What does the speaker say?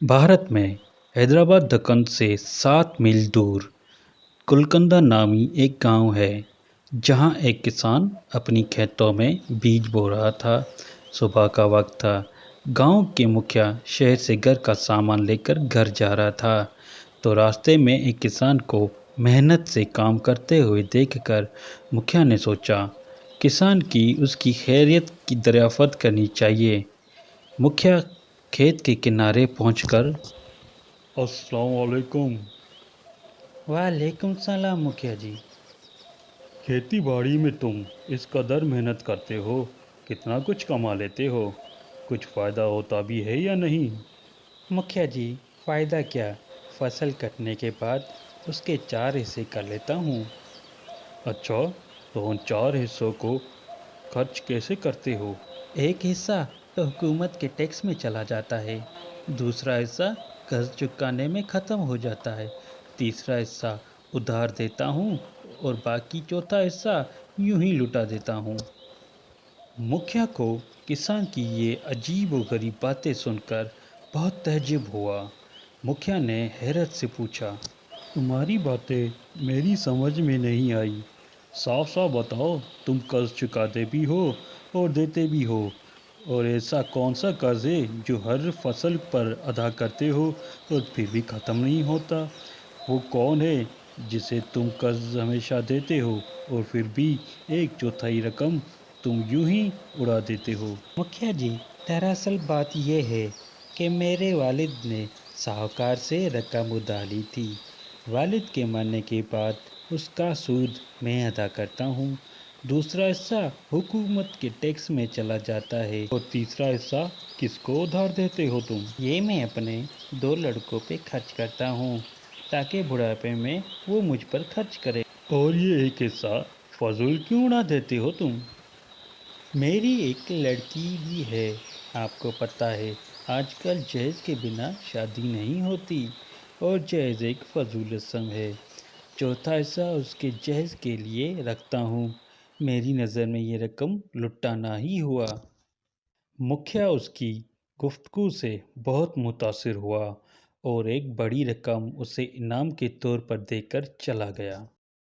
भारत में हैदराबाद दक्कन से 7 मील दूर कुलकंदा नामी एक गांव है जहां एक किसान अपनी खेतों में बीज बो रहा था। सुबह का वक्त था। गांव के मुखिया शहर से घर का सामान लेकर घर जा रहा था तो रास्ते में एक किसान को मेहनत से काम करते हुए देखकर मुखिया ने सोचा किसान की उसकी खैरियत की दरियाफत करनी चाहिए। मुखिया खेत के किनारे पहुंचकर अस्सलाम वालेकुम। वालेकुम सलाम मुखिया जी। खेती बाड़ी में तुम इस कदर मेहनत करते हो, कितना कुछ कमा लेते हो, कुछ फ़ायदा होता भी है या नहीं? मुखिया जी, फ़ायदा क्या, फसल कटने के बाद उसके 4 हिस्से कर लेता हूँ। अच्छा, तो उन 4 हिस्सों को खर्च कैसे करते हो? एक हिस्सा तो हुकूमत के टैक्स में चला जाता है, दूसरा हिस्सा कर्ज चुकाने में ख़त्म हो जाता है, तीसरा हिस्सा उधार देता हूँ और बाकी चौथा हिस्सा यूं ही लुटा देता हूँ। मुखिया को किसान की ये अजीब व गरीब बातें सुनकर बहुत तहज्जुब हुआ। मुखिया ने हैरत से पूछा, तुम्हारी बातें मेरी समझ में नहीं आई। साफ साफ बताओ, तुम कर्ज चुकाते भी हो और देते भी हो, और ऐसा कौन सा कर्ज है जो हर फसल पर अदा करते हो और फिर भी ख़त्म नहीं होता? वो कौन है जिसे तुम कर्ज हमेशा देते हो और फिर भी एक चौथाई रकम तुम यूं ही उड़ा देते हो? मुखिया जी, दरअसल बात यह है कि मेरे वालिद ने साहूकार से रकम उधार ली थी। वालिद के मरने के बाद उसका सूद मैं अदा करता हूँ, दूसरा हिस्सा हुकूमत के टैक्स में चला जाता है और तीसरा हिस्सा किसको उधार देते हो तुम? ये मैं अपने 2 लड़कों पे खर्च करता हूँ ताकि बुढ़ापे में वो मुझ पर खर्च करे। और ये एक हिस्सा फजूल क्यों उड़ा देते हो तुम? मेरी एक लड़की भी है, आपको पता है आजकल जहेज के बिना शादी नहीं होती और जहेज एक फजूल रस्म है। चौथा हिस्सा उसके जहेज के लिए रखता हूँ। मेरी नज़र में ये रकम लुटाना ही हुआ। मुखिया उसकी गुफ्तगू से बहुत मुतासिर हुआ और एक बड़ी रकम उसे इनाम के तौर पर देकर चला गया।